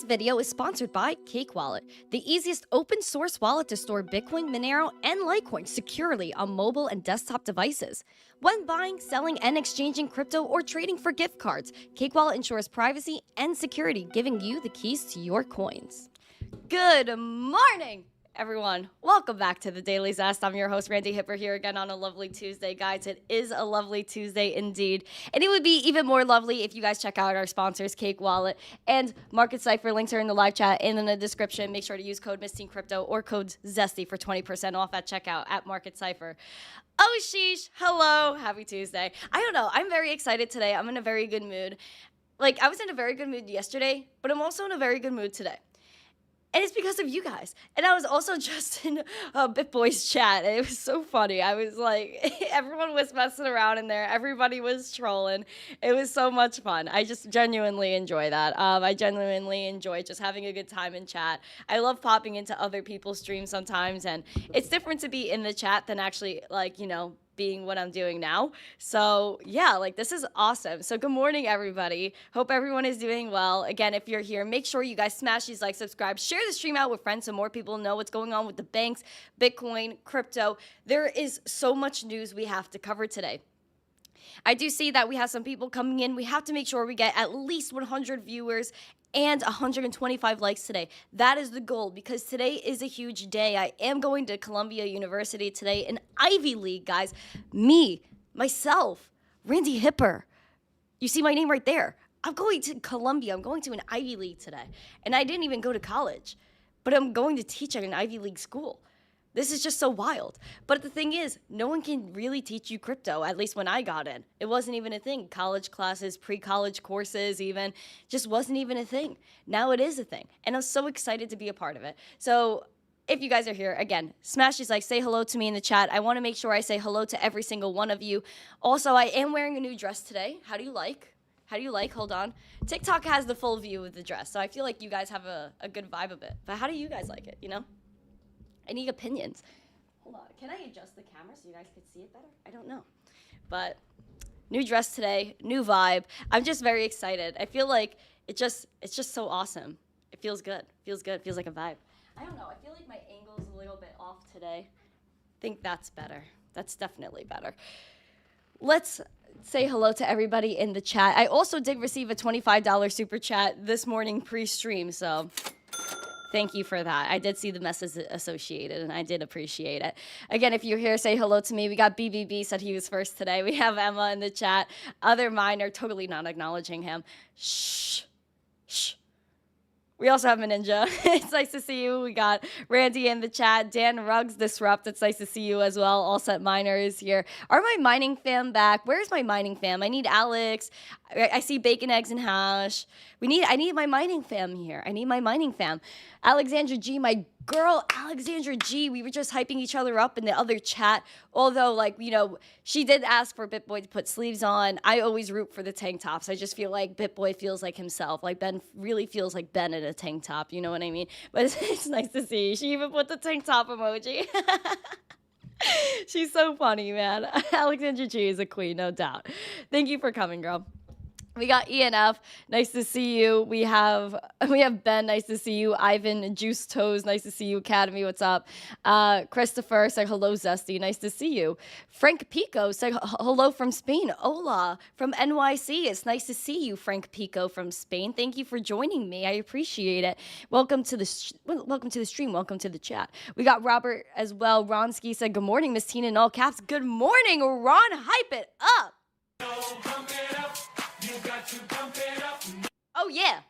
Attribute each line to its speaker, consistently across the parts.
Speaker 1: video is sponsored by Cake Wallet, the easiest open source wallet to store Bitcoin, Monero, and Litecoin securely on mobile and desktop devices. When buying, selling, and exchanging crypto or trading for gift cards, Cake Wallet ensures privacy and security, giving you the keys to your coins. Good morning, everyone. Welcome back to the Daily Zest. I'm your host, Randi Hipper, here again on a lovely Tuesday. Guys, it is a lovely Tuesday indeed. And it would be even more lovely if you guys check out our sponsors, Cake Wallet and Cipher. Links are in the live chat and in the description. Make sure to use code missteencrypto or code ZESTY for 20% off at checkout at Cipher. Oh, sheesh. Hello. Happy Tuesday. I don't know. I'm very excited today. I'm in a very good mood. I was in a very good mood yesterday, but I'm also in a very good mood today. And it's because of you guys. And I was also just in BitBoy's chat. It was so funny. I was like, everyone was messing around in there. Everybody was trolling. It was so much fun. I just genuinely enjoy that. I genuinely enjoy just having a good time in chat. I love popping into other people's streams sometimes. And it's different to be in the chat than actually, being what I'm doing now. So yeah, this is awesome. So good morning, everybody. Hope everyone is doing well. Again, if you're here, make sure you guys smash these likes, subscribe, share the stream out with friends so more people know what's going on with the banks, Bitcoin, crypto. There is so much news we have to cover today. I do see that we have some people coming in. We have to make sure we get at least 100 viewers and 125 likes today. That is the goal because today is a huge day. I am going to Columbia University today, an Ivy League, guys. Myself, Randi Hipper. You see my name right there. I'm going to Columbia. I'm going to an Ivy League today. And I didn't even go to college, but I'm going to teach at an Ivy League school. This is just so wild. But the thing is, no one can really teach you crypto, at least when I got in. It wasn't even a thing. College classes, pre-college courses even, just wasn't even a thing. Now it is a thing. And I'm so excited to be a part of it. So if you guys are here, again, smash these likes, say hello to me in the chat. I want to make sure I say hello to every single one of you. Also, I am wearing a new dress today. How do you like? Hold on. TikTok has the full view of the dress, so I feel like you guys have a good vibe of it. But how do you guys like it, I need opinions. Hold on. Can I adjust the camera so you guys can see it better? I don't know. But new dress today, new vibe. I'm just very excited. I feel like it's just so awesome. It feels good. Feels like a vibe. I don't know. I feel like my angle is a little bit off today. I think that's better. That's definitely better. Let's say hello to everybody in the chat. I also did receive a $25 super chat this morning pre-stream, so thank you for that. I did see the message associated, and I did appreciate it. Again, if you're here, say hello to me. We got BBB, said he was first today. We have Emma in the chat. Other mine are totally not acknowledging him. Shh. We also have a Ninja. It's nice to see you. We got Randy in the chat. Dan Ruggs Disrupt. It's nice to see you as well. All Set Miner is here. Are my mining fam back? Where's my mining fam? I need Alex. I see Bacon, Eggs, and Hash. I need my mining fam here. I need my mining fam. Alexandra G, my girl, Alexandra G. We were just hyping each other up in the other chat. Although, she did ask for BitBoy to put sleeves on. I always root for the tank tops. I just feel like BitBoy feels like himself. Ben really feels like Ben in a tank top. You know what I mean? But it's nice to see. She even put the tank top emoji. She's so funny, man. Alexandra G is a queen, no doubt. Thank you for coming, girl. We got ENF, nice to see you. We have Ben, nice to see you. Ivan, Juice Toes, nice to see you. Academy, what's up? Christopher said hello, Zesty, nice to see you. Frank Pico said hello from Spain. Hola from NYC. It's nice to see you, Frank Pico from Spain. Thank you for joining me. I appreciate it. Welcome to the stream. Welcome to the chat. We got Robert as well. Ronsky said good morning, Miss Tina in all caps. Good morning, Ron. Hype it up. Oh yeah.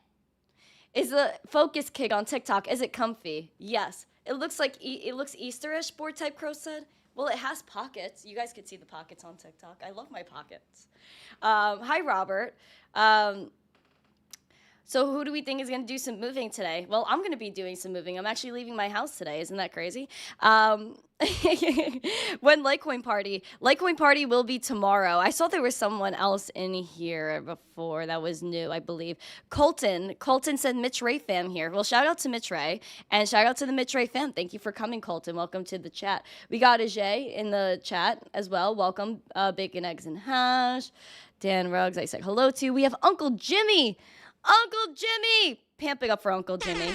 Speaker 1: Is the focus kick on TikTok, is it comfy? Yes. It looks Easterish, Board Type Crow said. Well, it has pockets. You guys could see the pockets on TikTok. I love my pockets. Hi, Robert. So who do we think is going to do some moving today? Well, I'm going to be doing some moving. I'm actually leaving my house today. Isn't that crazy? When Litecoin party will be tomorrow. I saw there was someone else in here before that was new, I believe. Colton said Mitch Ray fam here. Well, shout out to Mitch Ray and shout out to the Mitch Ray fam. Thank you for coming, Colton. Welcome to the chat. We got Ajay in the chat as well. Welcome, Bacon, Eggs, and Hash. Dan Ruggs, I said hello to. We have Uncle Jimmy. Uncle Jimmy! Pamp it up for Uncle Jimmy.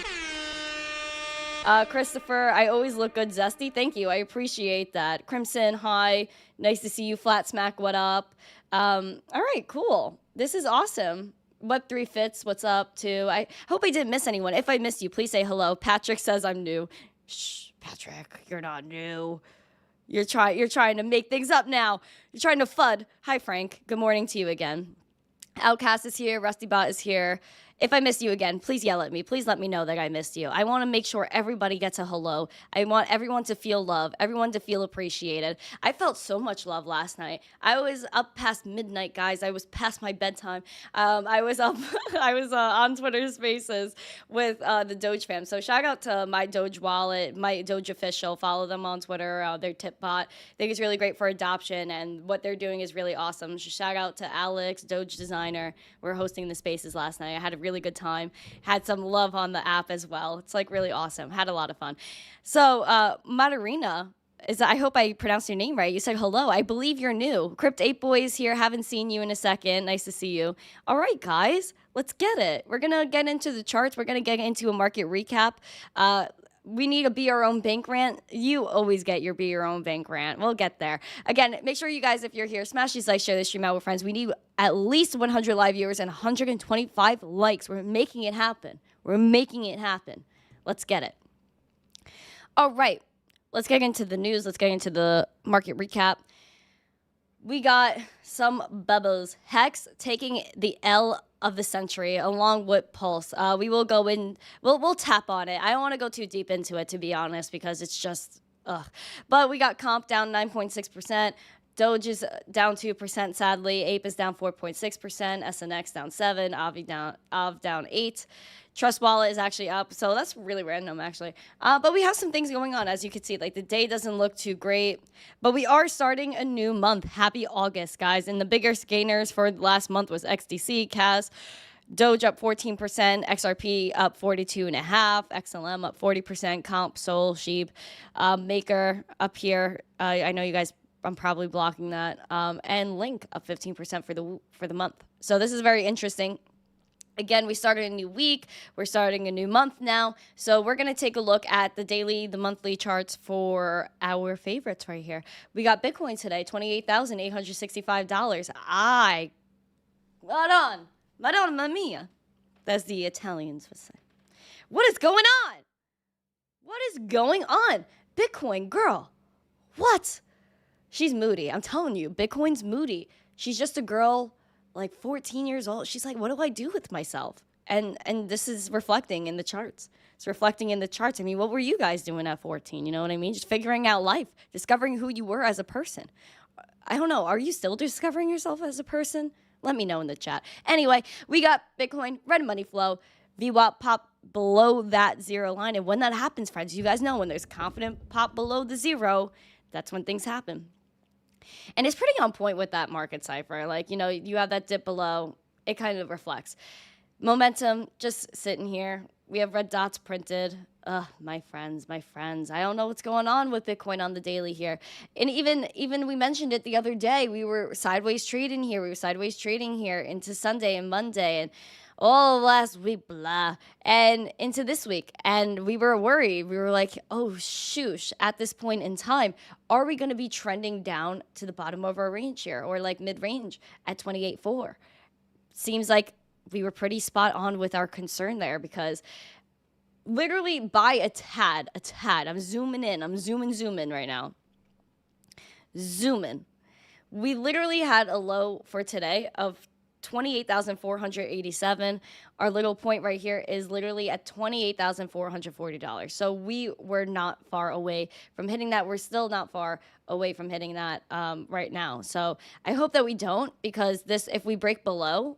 Speaker 1: Christopher, I always look good, Zesty. Thank you. I appreciate that. Crimson, hi. Nice to see you. Flat Smack, what up? All right, cool. This is awesome. Web3 Fits, what's up, too? I hope I didn't miss anyone. If I missed you, please say hello. Patrick says I'm new. Shh, Patrick, you're not new. You're trying to make things up now. You're trying to FUD. Hi, Frank. Good morning to you again. Outcast is here. RustyBot is here. If I missed you again, please yell at me. Please let me know that I missed you. I want to make sure everybody gets a hello. I want everyone to feel love, everyone to feel appreciated. I felt so much love last night. I was up past midnight, guys. I was past my bedtime. I was up, I was on Twitter Spaces with the Doge fam. So shout out to my Doge wallet, my Doge official. Follow them on Twitter, their tip bot. I think it's really great for adoption, and what they're doing is really awesome. Shout out to Alex, Doge designer. We're hosting the Spaces last night. I had a really good time. Had some love on the app as well. It's like really awesome. Had a lot of fun. So Madarina, I hope I pronounced your name right. You said hello. I believe you're new. Crypt 8 Boys here. Haven't seen you in a second. Nice to see you. All right, guys, let's get it. We're gonna get into the charts. We're gonna get into a market recap. We need a Be Your Own Bank rant. You always get your Be Your Own Bank rant. We'll get there. Again, make sure you guys, if you're here, smash these likes, share this stream out with friends. We need at least 100 live viewers and 125 likes. We're making it happen. We're making it happen. Let's get it. All right. Let's get into the news. Let's get into the market recap. We got some bubbles. Hex taking the L of the century along with Pulse. We will go in, we'll tap on it. I don't want to go too deep into it, to be honest, because it's just ugh. But we got Comp down 9.6%. Doge is down 2%, sadly. Ape is down 4.6%. SNX down 7%. Av down 8%. Trust Wallet is actually up, so that's really random, actually. But we have some things going on, as you can see. Like, the day doesn't look too great, but we are starting a new month. Happy August, guys. And the biggest gainers for last month was XDC, CAS, Doge up 14%, XRP up 42.5%, XLM up 40%, Comp, Sol, Sheep, Maker up here. I know you guys, I'm probably blocking that, and Link up 15% for the month. So this is very interesting. Again, we started a new week. We're starting a new month now. So we're going to take a look at the monthly charts for our favorites right here. We got Bitcoin today, $28,865. Madonna mia. That's the Italians would say. What is going on? What is going on? Bitcoin, girl. What? She's moody. I'm telling you, Bitcoin's moody. She's just a girl like 14 years old. She's like, what do I do with myself? And this is reflecting in the charts. It's reflecting in the charts. I mean, what were you guys doing at 14? You know what I mean? Just figuring out life, discovering who you were as a person. I don't know. Are you still discovering yourself as a person? Let me know in the chat. Anyway, we got Bitcoin, red money flow, VWAP pop below that zero line. And when that happens, friends, you guys know when there's confident pop below the zero, that's when things happen. And it's pretty on point with that market cipher. Like, you know, you have that dip below. It kind of reflects. Momentum, just sitting here. We have red dots printed. My friends. I don't know what's going on with Bitcoin on the daily here. And even we mentioned it the other day. We were sideways trading here. Into Sunday and Monday. And all last week, blah, and into this week. And we were worried. We were like, oh, shoosh, at this point in time, are we going to be trending down to the bottom of our range here, or like mid-range at 28.4? Seems like we were pretty spot on with our concern there, because literally by a tad, I'm zooming in. I'm zooming right now. Zooming. We literally had a low for today of 28,487. Our little point right here is literally at $28,440. So we were not far away from hitting that. We're still not far away from hitting that right now. So I hope that we don't, because if we break below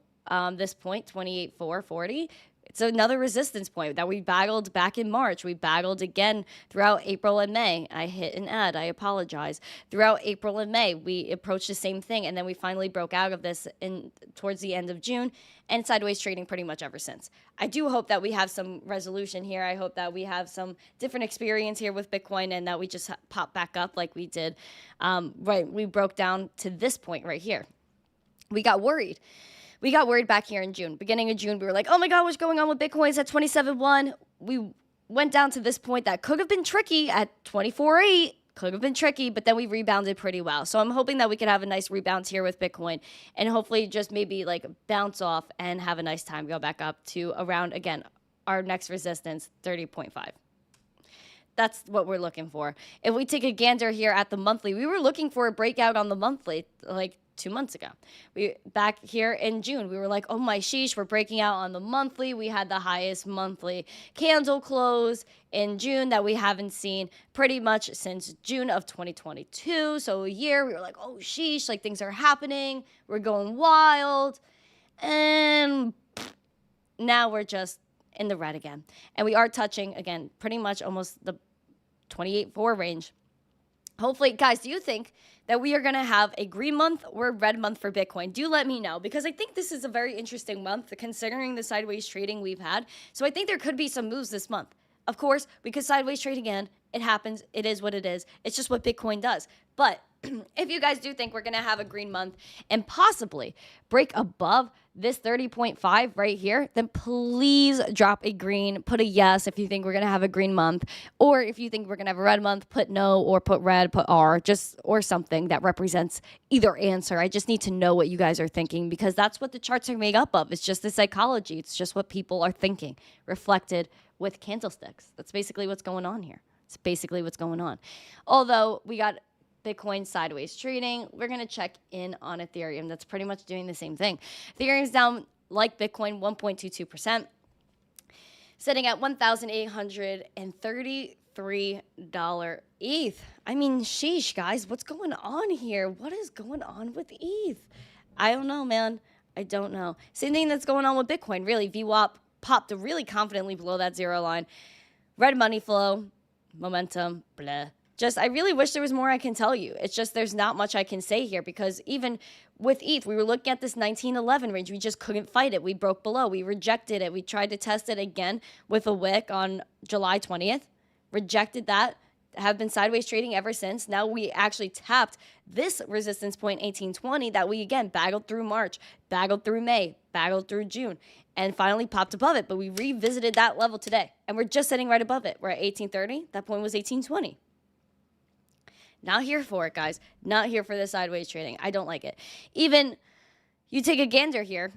Speaker 1: this point, 28,440, it's another resistance point that we battled back in March. We battled again throughout April and May. I hit an ad. I apologize. Throughout April and May, we approached the same thing, and then we finally broke out of this towards the end of June, and sideways trading pretty much ever since. I do hope that we have some resolution here. I hope that we have some different experience here with Bitcoin, and that we just pop back up like we did. Right, we broke down to this point right here. We got worried. We got worried back here in June. Beginning of June, we were like, oh my God, what's going on with Bitcoin? It's at 27.1. We went down to this point that could have been tricky at 24.8. Could have been tricky, but then we rebounded pretty well. So I'm hoping that we could have a nice rebound here with Bitcoin and hopefully just maybe like bounce off and have a nice time, go back up to around, again, our next resistance, 30.5. That's what we're looking for. If we take a gander here at the monthly, we were looking for a breakout on the monthly like 2 months ago. We back here in June, we were like, oh my sheesh, we're breaking out on the monthly. We had the highest monthly candle close in June that we haven't seen pretty much since June of 2022. So a year, we were like, oh sheesh, like things are happening. We're going wild. And now we're just in the red again. And we are touching, again, pretty much almost the 28.4 range. Hopefully, guys, do you think that we are going to have a green month or a red month for Bitcoin? Do let me know, because I think this is a very interesting month considering the sideways trading we've had. So I think there could be some moves this month. Of course, we could sideways trade again. It happens. It is what it is. It's just what Bitcoin does. But if you guys do think we're going to have a green month and possibly break above this 30.5 right here, then please drop a green, put a yes if you think we're going to have a green month, or if you think we're going to have a red month, put no, or put red, put R, just, or something that represents either answer. I just need to know what you guys are thinking, because that's what the charts are made up of. It's just the psychology. It's just what people are thinking reflected with candlesticks. That's basically what's going on here. It's basically what's going on. Although we got Bitcoin sideways trading, we're going to check in on Ethereum. That's pretty much doing the same thing. Ethereum's down, like Bitcoin, 1.22%, sitting at $1,833 ETH. I mean, sheesh, guys, what's going on here? What is going on with ETH? I don't know, man. I don't know. Same thing that's going on with Bitcoin, really. VWAP popped really confidently below that zero line. Red money flow, momentum, blah. Just, I really wish there was more I can tell you. It's just there's not much I can say here, because even with ETH, we were looking at this 1911 range. We just couldn't fight it. We broke below. We rejected it. We tried to test it again with a wick on July 20th. Rejected that. Have been sideways trading ever since. Now we actually tapped this resistance point, 1820, that we, again, baggled through March, baggled through May, baggled through June, and finally popped above it. But we revisited that level today, and we're just sitting right above it. We're at 1830. That point was 1820. Not here for it, guys. Not here for the sideways trading. I don't like it. Even you take a gander here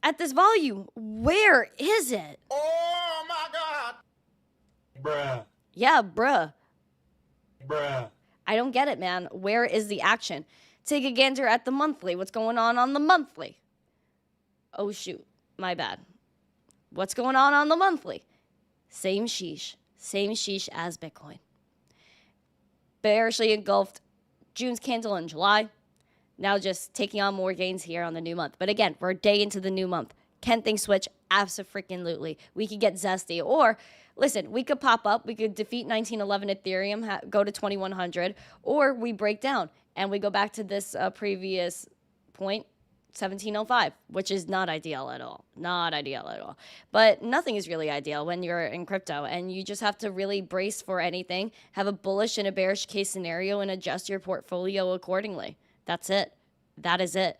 Speaker 1: at this volume. Where is it?
Speaker 2: Oh, my God. Bruh.
Speaker 1: Yeah, bruh.
Speaker 2: Bruh.
Speaker 1: I don't get it, man. Where is the action? Take a gander at the monthly. What's going on the monthly? Oh, shoot. My bad. What's going on the monthly? Same sheesh. Same sheesh as Bitcoin. Bearishly engulfed June's candle in July. Now just taking on more gains here on the new month. But again, we're a day into the new month. Can things switch? Abso-freaking-lutely. We could get zesty. Or, listen, we could pop up. We could defeat 1911 Ethereum, go to 2100. Or we break down and we go back to this previous point, 1705, which is not ideal at all. Not ideal at all. But nothing is really ideal when you're in crypto, and you just have to really brace for anything, have a bullish and a bearish case scenario, and adjust your portfolio accordingly. That's it. That is it.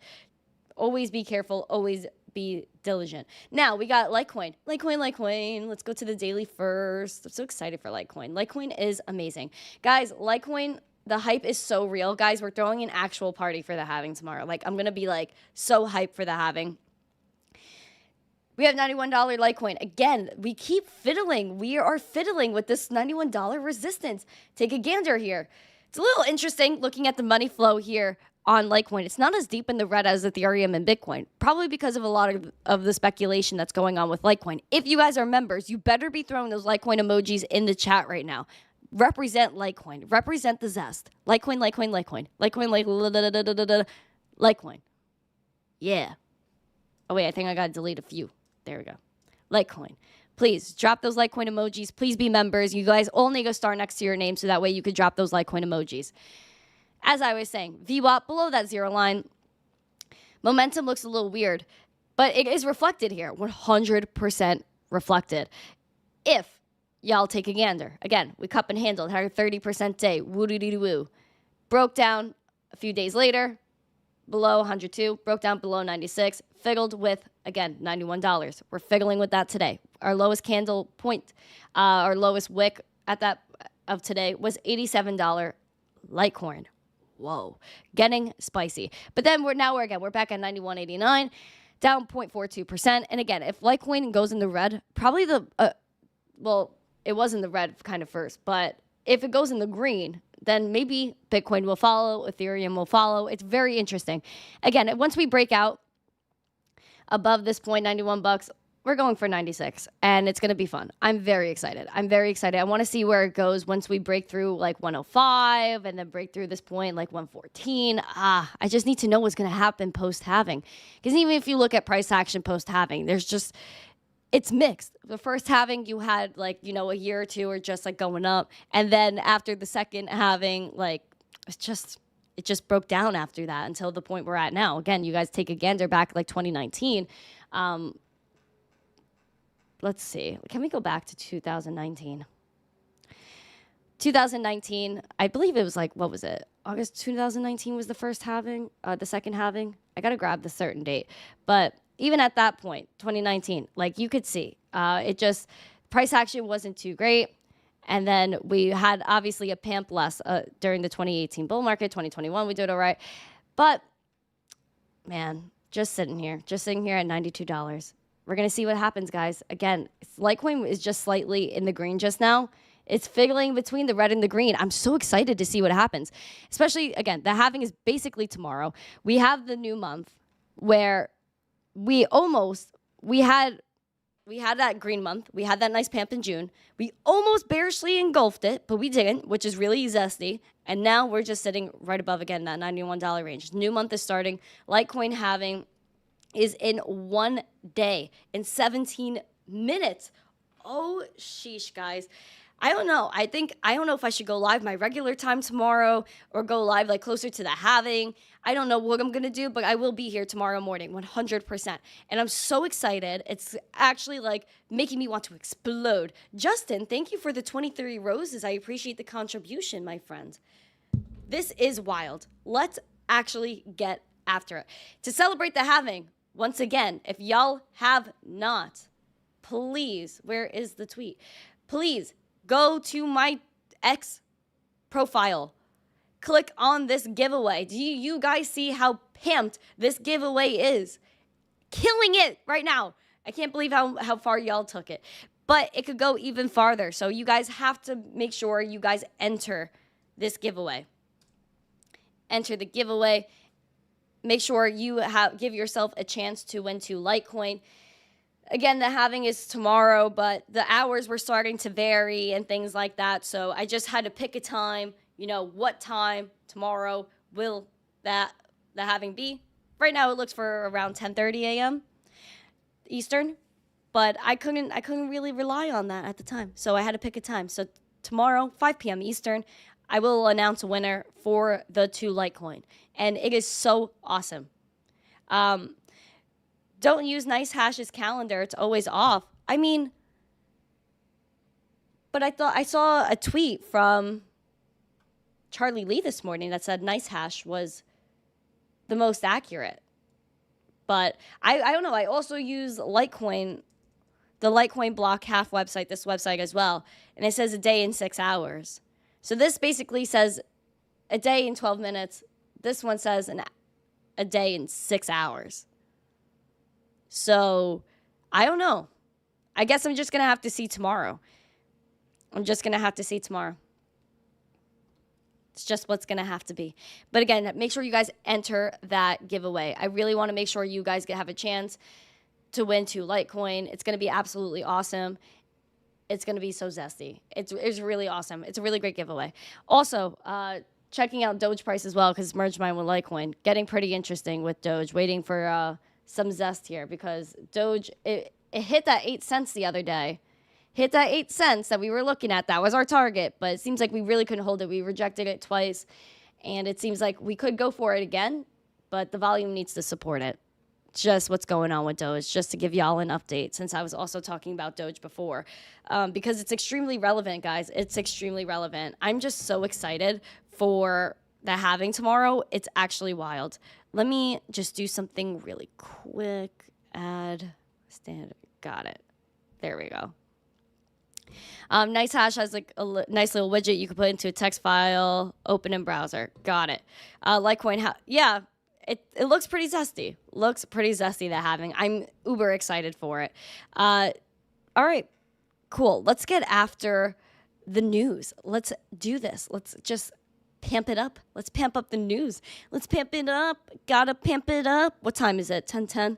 Speaker 1: Always be careful. Always be diligent. Now, we got Litecoin. Litecoin. Let's go to the daily first. I'm so excited for Litecoin. Litecoin is amazing. Guys, Litecoin, the hype is so real. Guys, we're throwing an actual party for the halving tomorrow. Like, I'm going to be, like, so hyped for the halving. We have $91 Litecoin. Again, we keep fiddling. We are fiddling with this $91 resistance. Take a gander here. It's a little interesting looking at the money flow here on Litecoin. It's not as deep in the red as Ethereum and Bitcoin, probably because of a lot of the speculation that's going on with Litecoin. If you guys are members, you better be throwing those Litecoin emojis in the chat right now. Represent Litecoin. Represent the zest. Litecoin. Litecoin. Yeah. Oh, wait, I think I got to delete a few. There we go. Litecoin. Please drop those Litecoin emojis. Please be members. You guys all need a star next to your name so that way you could drop those Litecoin emojis. As I was saying, VWAP below that zero line. Momentum looks a little weird, but it is reflected here. 100% reflected. If y'all take a gander. Again, we cup and handled, had a 30% day. Woo-doo-doo-doo-woo. Broke down a few days later. below 102, broke down below 96, figgled with, again, $91. We're figgling with that today. Our lowest candle point, our lowest wick at that of today was $87 Litecoin. Whoa, getting spicy. But then we're back at 91.89, down 0.42%. And again, if Litecoin goes in the red, probably it was in the red kind of first, but if it goes in the green, then maybe Bitcoin will follow, Ethereum will follow. It's very interesting. Again, once we break out above this point, $91, we're going for 96, and it's going to be fun. I'm very excited. I want to see where it goes once we break through like 105 and then break through this point like 114. I just need to know what's going to happen post-halving. Because even if you look at price action post-halving, it's mixed. The first halving, you had a year or two are just like going up. And then after the second halving, like it just broke down after that until the point we're at now. Again, you guys take a gander back like 2019. Let's see. Can we go back to 2019? 2019, I believe it was like, what was it? August 2019 was the first halving, the second halving. I got to grab the certain date. But even at that point, 2019, like you could see, price action wasn't too great. And then we had obviously a pump less during the 2018 bull market. 2021, we did all right. But man, just sitting here at $92. We're going to see what happens, guys. Again, Litecoin is just slightly in the green just now. It's fiddling between the red and the green. I'm so excited to see what happens. Especially, again, the halving is basically tomorrow. We have the new month where we had that green month. We had that nice pump in June. We almost bearishly engulfed it, but we didn't, which is really zesty. And now we're just sitting right above, again, that $91 range. New month is starting. Litecoin halving is in 1 day, in 17 minutes. Oh, sheesh, guys. I don't know. I don't know if I should go live my regular time tomorrow or go live like closer to the halving. I don't know what I'm going to do, but I will be here tomorrow morning, 100%. And I'm so excited. It's actually like making me want to explode. Justin, thank you for the 23 roses. I appreciate the contribution, my friend. This is wild. Let's actually get after it. To celebrate the halving, once again, if y'all have not, please, where is the tweet? Please go to my X profile. Click on this giveaway. Do you guys see how pimped this giveaway is? Killing it right now. I can't believe how far y'all took it. But it could go even farther. So you guys have to make sure you guys enter this giveaway. Enter the giveaway. Make sure you give yourself a chance to win 2 Litecoin. Again, the halving is tomorrow, but the hours were starting to vary and things like that. So I just had to pick a time. What time tomorrow will the halving be? Right now it looks for around 10:30 a.m. Eastern, but I couldn't really rely on that at the time. So I had to pick a time. So tomorrow, 5 p.m. Eastern, I will announce a winner for the 2 Litecoin. And it is so awesome. Don't use NiceHash's calendar. It's always off. I mean, but I saw a tweet from Charlie Lee this morning that said NiceHash was the most accurate. But I don't know. I also use Litecoin, the Litecoin block half website, this website as well. And it says a day in 6 hours. So this basically says a day in 12 minutes. This one says a day in 6 hours. So I don't know. I guess I'm just going to have to see tomorrow. It's just what's going to have to be. But again, make sure you guys enter that giveaway. I really want to make sure you guys have a chance to win 2 Litecoin. It's going to be absolutely awesome. It's going to be so zesty. It's really awesome. It's a really great giveaway. Also, checking out Doge price as well because it's merged mine with Litecoin. Getting pretty interesting with Doge. Waiting for some zest here because Doge, it hit that 8 cents the other day. Hit that 8 cents that we were looking at. That was our target, but it seems like we really couldn't hold it. We rejected it twice, and it seems like we could go for it again, but the volume needs to support it. Just what's going on with Doge, just to give y'all an update, since I was also talking about Doge before, because it's extremely relevant, guys. It's extremely relevant. I'm just so excited for the halving tomorrow. It's actually wild. let me just do something really quick. Add standard. Got it. There we go. Nice Hash has like a nice little widget you can put into a text file, open in browser. Got it. Litecoin, yeah, it looks pretty zesty. Looks pretty zesty, that halving. I'm uber excited for it. All right, cool. Let's get after the news. Let's do this. Let's just pamp it up. Let's pamp up the news. Let's pamp it up. Gotta pamp it up. What time is it? 10:10?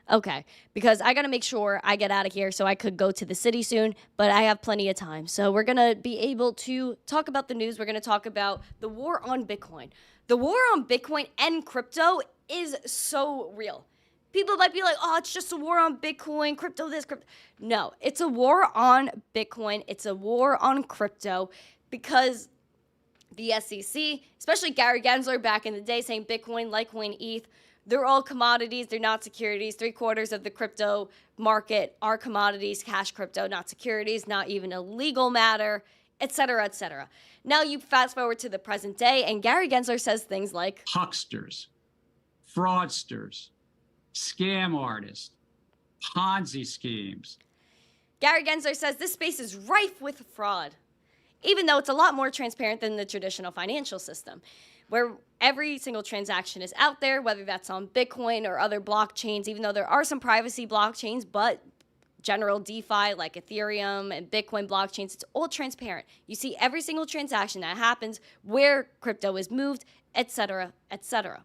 Speaker 1: Okay, because I got to make sure I get out of here so I could go to the city soon, but I have plenty of time. So we're going to be able to talk about the news. We're going to talk about the war on Bitcoin. The war on Bitcoin and crypto is so real. People might be like, oh, it's just a war on Bitcoin, crypto this, crypto. No, it's a war on Bitcoin. It's a war on crypto because the SEC, especially Gary Gensler back in the day saying Bitcoin, Litecoin, ETH, they're all commodities. They're not securities. 3/4 of the crypto market are commodities, cash crypto, not securities, not even a legal matter, et cetera, et cetera. Now you fast forward to the present day, and Gary Gensler says things like
Speaker 3: hucksters, fraudsters, scam artists, Ponzi schemes.
Speaker 1: Gary Gensler says this space is rife with fraud, even though it's a lot more transparent than the traditional financial system, where every single transaction is out there, whether that's on Bitcoin or other blockchains, even though there are some privacy blockchains, but general DeFi like Ethereum and Bitcoin blockchains, it's all transparent. You see every single transaction that happens, where crypto is moved, etc., etc.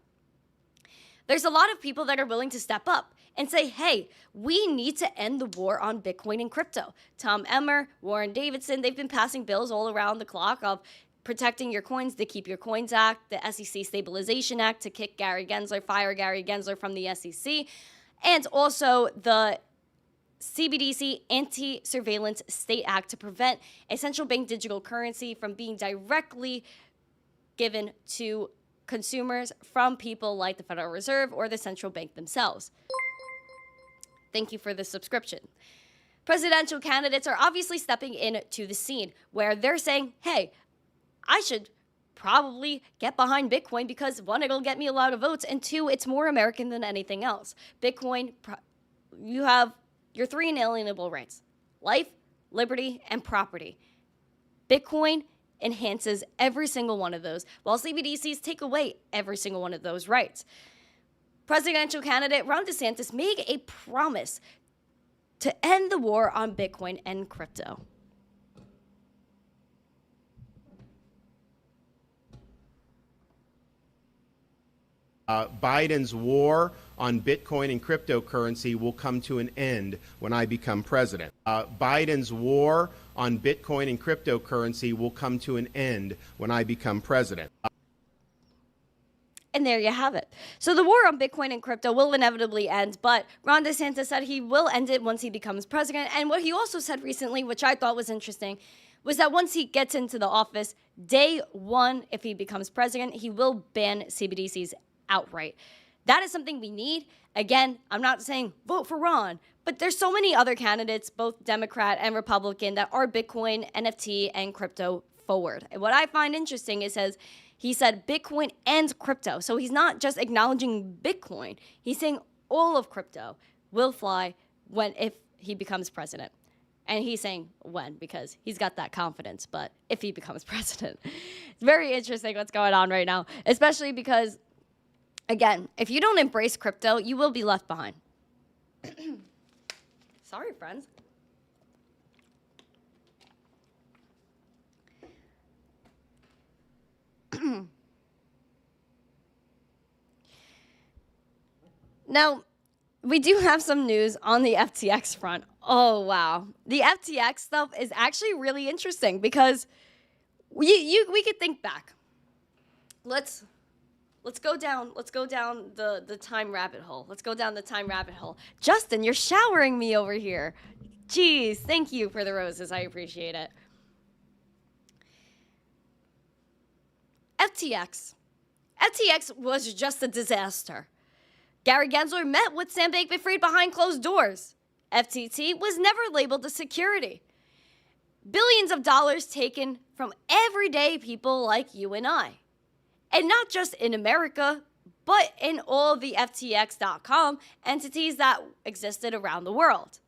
Speaker 1: There's a lot of people that are willing to step up and say, hey, we need to end the war on Bitcoin and crypto. Tom Emmer, Warren Davidson, they've been passing bills all around the clock of protecting your coins, the Keep Your Coins Act, the SEC Stabilization Act to kick Gary Gensler, fire Gary Gensler from the SEC, and also the CBDC Anti-Surveillance State Act to prevent a central bank digital currency from being directly given to consumers from people like the Federal Reserve or the central bank themselves. Thank you for the subscription. Presidential candidates are obviously stepping into the scene where they're saying, hey, I should probably get behind Bitcoin because one, it'll get me a lot of votes, and two, it's more American than anything else. Bitcoin, you have your 3 inalienable rights: life, liberty, and property. Bitcoin enhances every single one of those, while CBDCs take away every single one of those rights. Presidential candidate Ron Desantis made a promise to end the war on Bitcoin and crypto.
Speaker 4: Biden's war on Bitcoin and cryptocurrency will come to an end when I become president. Biden's war on Bitcoin and cryptocurrency will come to an end when I become president.
Speaker 1: And there you have it. So the war on Bitcoin and crypto will inevitably end, but Ron DeSantis said he will end it once he becomes president. And what he also said recently, which I thought was interesting, was that once he gets into the office, day one, if he becomes president, he will ban CBDCs outright. That is something we need. Again, I'm not saying vote for Ron, but there's so many other candidates, both Democrat and Republican, that are Bitcoin, NFT, and crypto forward. And what I find interesting is he said Bitcoin and crypto. So he's not just acknowledging Bitcoin. He's saying all of crypto will fly if he becomes president. And he's saying when, because he's got that confidence, but if he becomes president. It's very interesting what's going on right now, especially because, again, if you don't embrace crypto, you will be left behind. Sorry, friends. Now, we do have some news on the FTX front. Oh, wow. The FTX stuff is actually really interesting because we could think back. Let's go down the time rabbit hole. Let's go down the time rabbit hole. Justin, you're showering me over here. Jeez, thank you for the roses. I appreciate it. FTX. FTX was just a disaster. Gary Gensler met with Sam Bankman-Fried behind closed doors. FTT was never labeled a security. Billions of dollars taken from everyday people like you and I. And not just in America, but in all the FTX.com entities that existed around the world.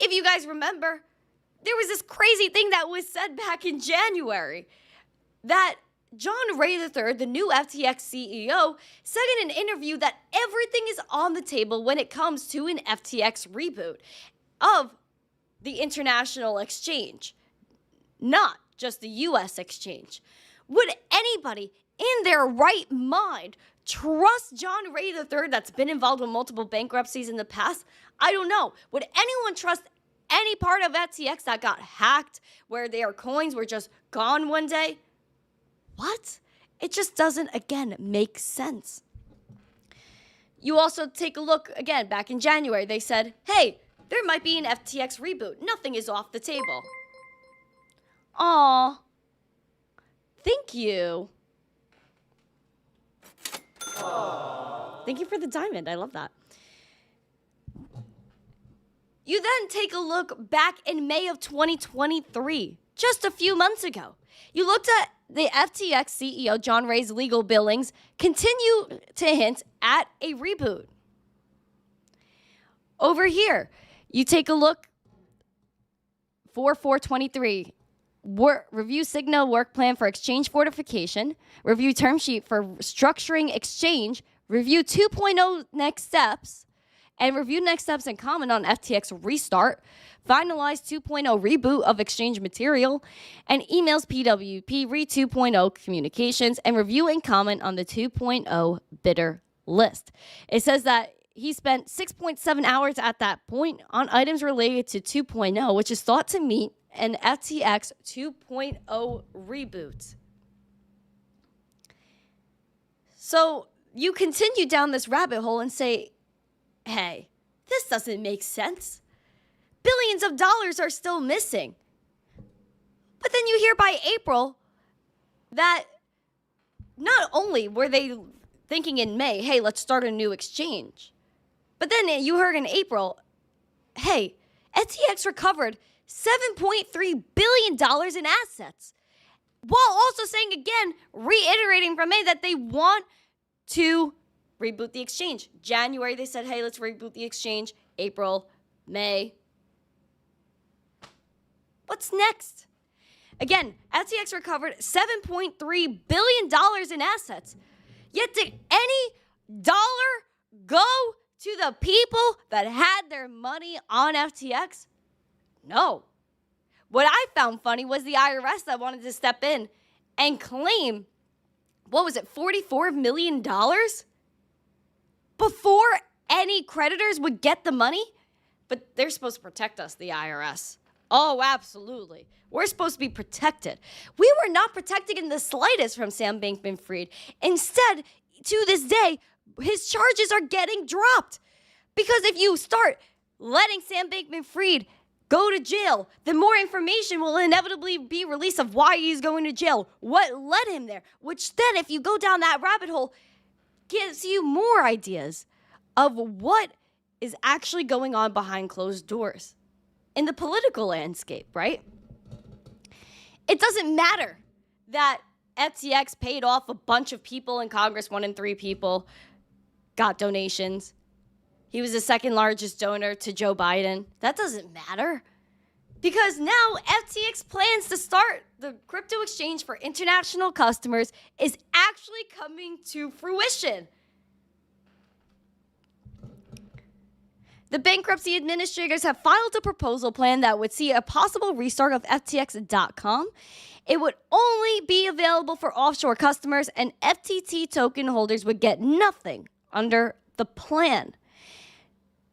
Speaker 1: If you guys remember, there was this crazy thing that was said back in January that John Ray III, the new FTX CEO, said in an interview that everything is on the table when it comes to an FTX reboot of the international exchange, not just the US exchange. Would anybody in their right mind trust John Ray III that's been involved with multiple bankruptcies in the past? I don't know. Would anyone trust any part of FTX that got hacked, where their coins were just gone one day? What? It just doesn't, again, make sense. You also take a look, again, back in January, they said, hey, there might be an FTX reboot. Nothing is off the table. Aw. Thank you. Thank you for the diamond. I love that. You then take a look back in May of 2023, just a few months ago. You looked at the FTX CEO, John Ray's legal billings, continue to hint at a reboot. Over here, you take a look, 4/4/23, review signal work plan for exchange fortification, review term sheet for structuring exchange, review 2.0 next steps, and review next steps and comment on FTX restart, finalize 2.0 reboot of exchange material, and emails PWP re 2.0 communications, and review and comment on the 2.0 bidder list. It says that he spent 6.7 hours at that point on items related to 2.0, which is thought to meet an FTX 2.0 reboot. So you continue down this rabbit hole and say, hey, this doesn't make sense. Billions of dollars are still missing. But then you hear by April that not only were they thinking in May, hey, let's start a new exchange, but then you heard in April, hey, FTX recovered $7.3 billion in assets, while also saying again, reiterating from May that they want to reboot the exchange. January, they said, hey, let's reboot the exchange. April, May. What's next? Again, FTX recovered $7.3 billion in assets. Yet did any dollar go to the people that had their money on FTX? No. What I found funny was the IRS that wanted to step in and claim, what was it, $44 million? Before any creditors would get the money? But they're supposed to protect us, the IRS. Oh, absolutely. We're supposed to be protected. We were not protected in the slightest from Sam Bankman-Fried. Instead, to this day, his charges are getting dropped. Because if you start letting Sam Bankman-Fried go to jail, then more information will inevitably be released of why he's going to jail, what led him there, which then, if you go down that rabbit hole, gives you more ideas of what is actually going on behind closed doors in the political landscape, right? It doesn't matter that FTX paid off a bunch of people in Congress, 1 in 3 people got donations. He was the second largest donor to Joe Biden. That doesn't matter. Because now FTX plans to start the crypto exchange for international customers is actually coming to fruition. The bankruptcy administrators have filed a proposal plan that would see a possible restart of FTX.com. It would only be available for offshore customers, and FTT token holders would get nothing under the plan.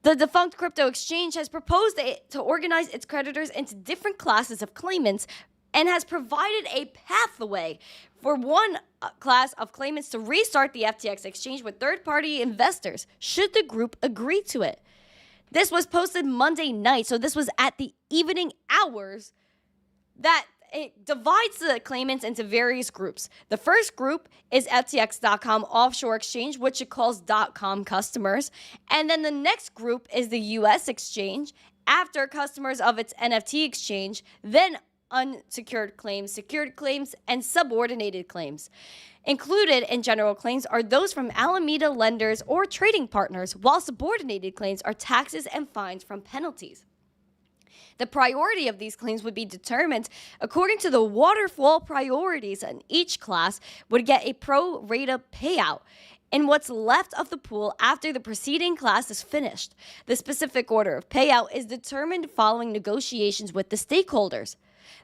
Speaker 1: The defunct crypto exchange has proposed to organize its creditors into different classes of claimants and has provided a pathway for one class of claimants to restart the FTX exchange with third-party investors, should the group agree to it. This was posted Monday night, so this was at the evening hours that it divides the claimants into various groups. The first group is FTX.com offshore exchange, which it calls .com customers. And then the next group is the US exchange, after customers of its NFT exchange, then unsecured claims, secured claims, and subordinated claims. Included in general claims are those from Alameda lenders or trading partners, while subordinated claims are taxes and fines from penalties. The priority of these claims would be determined according to the waterfall priorities, and each class would get a pro rata payout in what's left of the pool after the preceding class is finished. The specific order of payout is determined following negotiations with the stakeholders.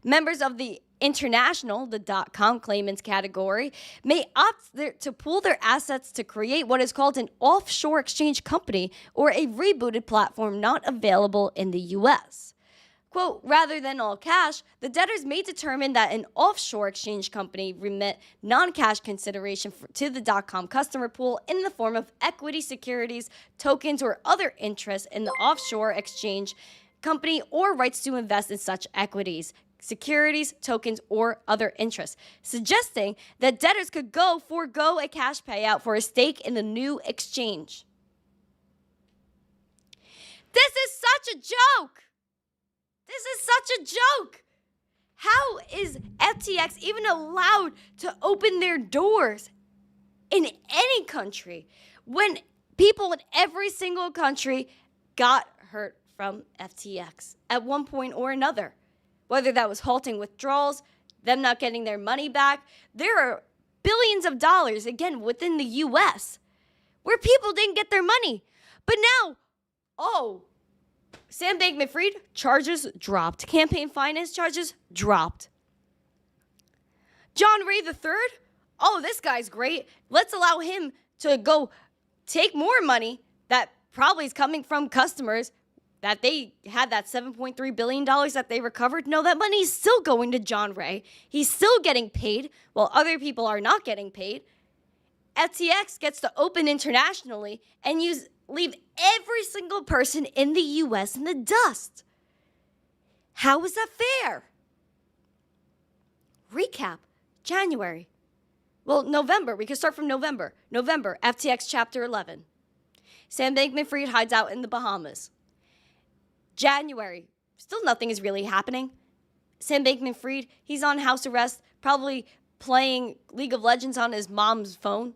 Speaker 1: Members of the international, the .com claimants category, may opt to pool their assets to create what is called an offshore exchange company or a rebooted platform not available in the U.S. Quote, rather than all cash, the debtors may determine that an offshore exchange company remit non-cash consideration to the .com customer pool in the form of equity securities, tokens, or other interests in the offshore exchange company or rights to invest in such equities, securities, tokens, or other interests, suggesting that debtors could forego a cash payout for a stake in the new exchange. This is such a joke! This is such a joke! How is FTX even allowed to open their doors in any country when people in every single country got hurt from FTX at one point or another? Whether that was halting withdrawals, them not getting their money back. There are billions of dollars, again, within the U.S. where people didn't get their money. But now, Sam Bankman-Fried, charges dropped. Campaign finance charges dropped. John Ray III, this guy's great. Let's allow him to go take more money that probably is coming from customers that they had that $7.3 billion that they recovered. No, that money is still going to John Ray. He's still getting paid while other people are not getting paid. FTX gets to open internationally and leave every single person in the U.S. in the dust. How is that fair? Recap, January. Well, November, we can start from November. November, FTX Chapter 11. Sam Bankman-Fried hides out in the Bahamas. January, still nothing is really happening. Sam Bankman-Fried, he's on house arrest, probably playing League of Legends on his mom's phone.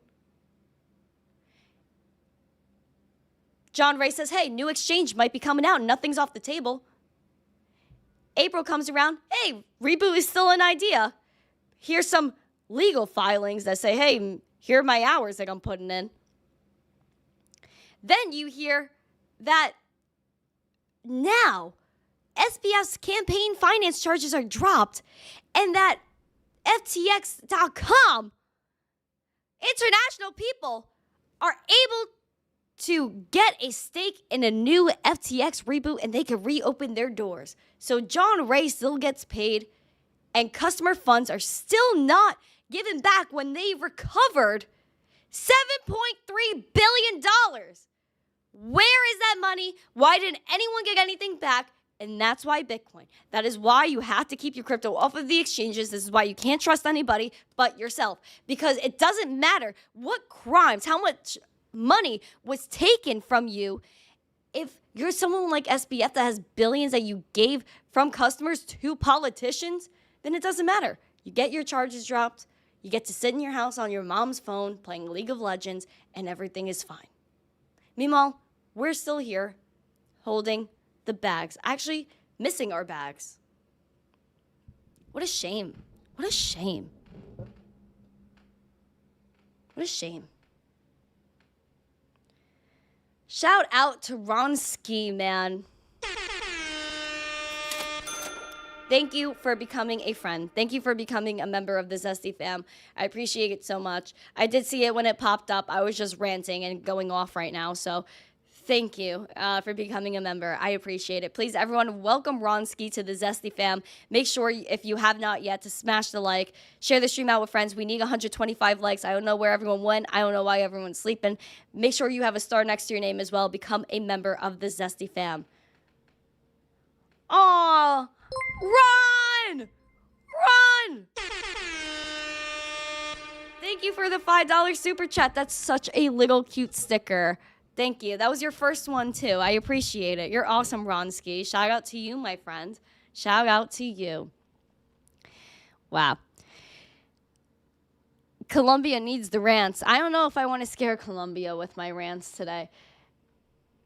Speaker 1: John Ray says, hey, new exchange might be coming out. Nothing's off the table. April comes around. Hey, reboot is still an idea. Here's some legal filings that say, hey, here are my hours that I'm putting in. Then you hear that now SBF's campaign finance charges are dropped and that FTX.com international people are able to get a stake in a new FTX reboot and they can reopen their doors. So John Ray still gets paid and customer funds are still not given back when they recovered $7.3 billion. Where is that money? Why didn't anyone get anything back? And that's why Bitcoin. That is why you have to keep your crypto off of the exchanges. This is why you can't trust anybody but yourself. Because it doesn't matter what crimes, how much money was taken from you. If you're someone like SBF that has billions that you gave from customers to politicians, then it doesn't matter. You get your charges dropped. You get to sit in your house on your mom's phone playing League of Legends and everything is fine. Meanwhile, we're still here holding the bags. Actually, missing our bags. What a shame. What a shame. What a shame. Shout out to Ronski, man. Thank you for becoming a friend. Thank you for becoming a member of the Zesty fam. I appreciate it so much. I did see it when it popped up. I was just ranting and going off right now. So thank you for becoming a member. I appreciate it. Please, everyone, welcome Ronski to the Zesty fam. Make sure, if you have not yet, to smash the like. Share the stream out with friends. We need 125 likes. I don't know where everyone went. I don't know why everyone's sleeping. Make sure you have a star next to your name as well. Become a member of the Zesty fam. Aww. Run! Run! Thank you for the $5 super chat. That's such a little cute sticker. Thank you. That was your first one, too. I appreciate it. You're awesome, Ronski. Shout out to you, my friend. Shout out to you. Wow. Colombia needs the rants. I don't know if I want to scare Colombia with my rants today.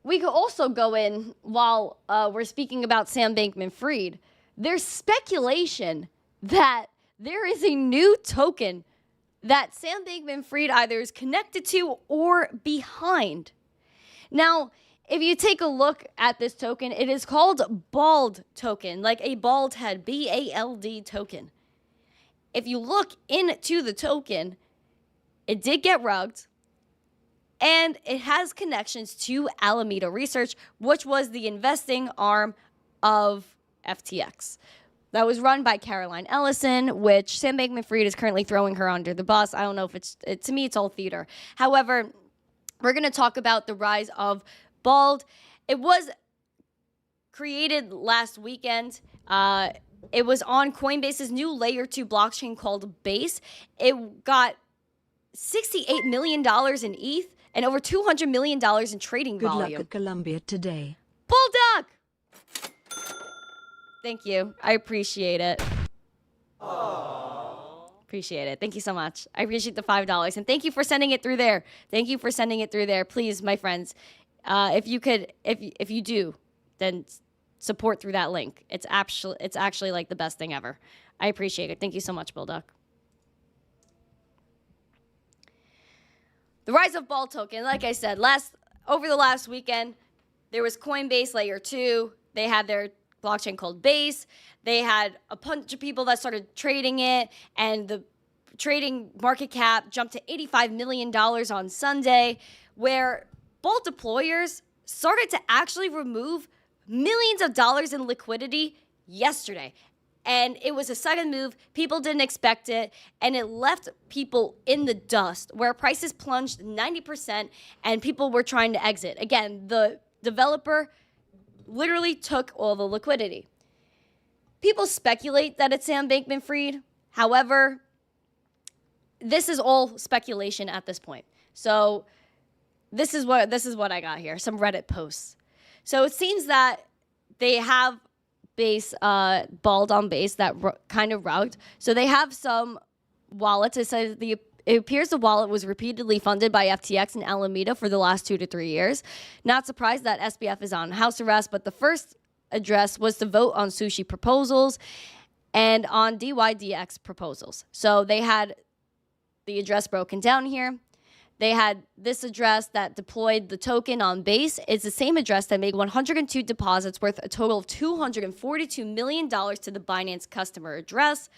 Speaker 1: We could also go in while we're speaking about Sam Bankman-Fried. There's speculation that there is a new token that Sam Bankman-Fried either is connected to or behind. Now, if you take a look at this token, it is called BALD token, like a bald head, BALD token. If you look into the token, it did get rugged, and it has connections to Alameda Research, which was the investing arm of FTX. That was run by Caroline Ellison, which Sam Bankman-Fried is currently throwing her under the bus. I don't know if to me, it's all theater. However, we're going to talk about the rise of BALD. It was created last weekend. It was on Coinbase's new layer 2 blockchain called Base. It got $68 million in ETH and over $200 million in trading volume.
Speaker 5: Good luck at Colombia today.
Speaker 1: Bulldog! Thank you. I appreciate it. Appreciate it. Thank you so much. I appreciate the $5. And thank you for sending it through there. Thank you for sending it through there. Please, my friends, if you do, then support through that link. It's actually like the best thing ever. I appreciate it. Thank you so much, Bulldog. The rise of BALD token, like I said, over the last weekend, there was Coinbase Layer 2. They had their blockchain called Base. They had a bunch of people that started trading it, and the trading market cap jumped to $85 million on Sunday, where BALD deployers started to actually remove millions of dollars in liquidity yesterday. And it was a sudden move. People didn't expect it. And it left people in the dust where prices plunged 90% and people were trying to exit. Again, the developer literally took all the liquidity. People speculate that it's Sam Bankman-Fried. However, this is all speculation at this point. So this is what I got here, some Reddit posts. So it seems that they have Base, BALD on Base that kind of rugged. So they have some wallets. It says it appears the wallet was repeatedly funded by FTX and Alameda for the last 2 to 3 years. Not surprised that SBF is on house arrest, but the first address was to vote on sushi proposals and on DYDX proposals. So they had the address broken down here. They had this address that deployed the token on Base. It's the same address that made 102 deposits worth a total of $242 million to the Binance customer address,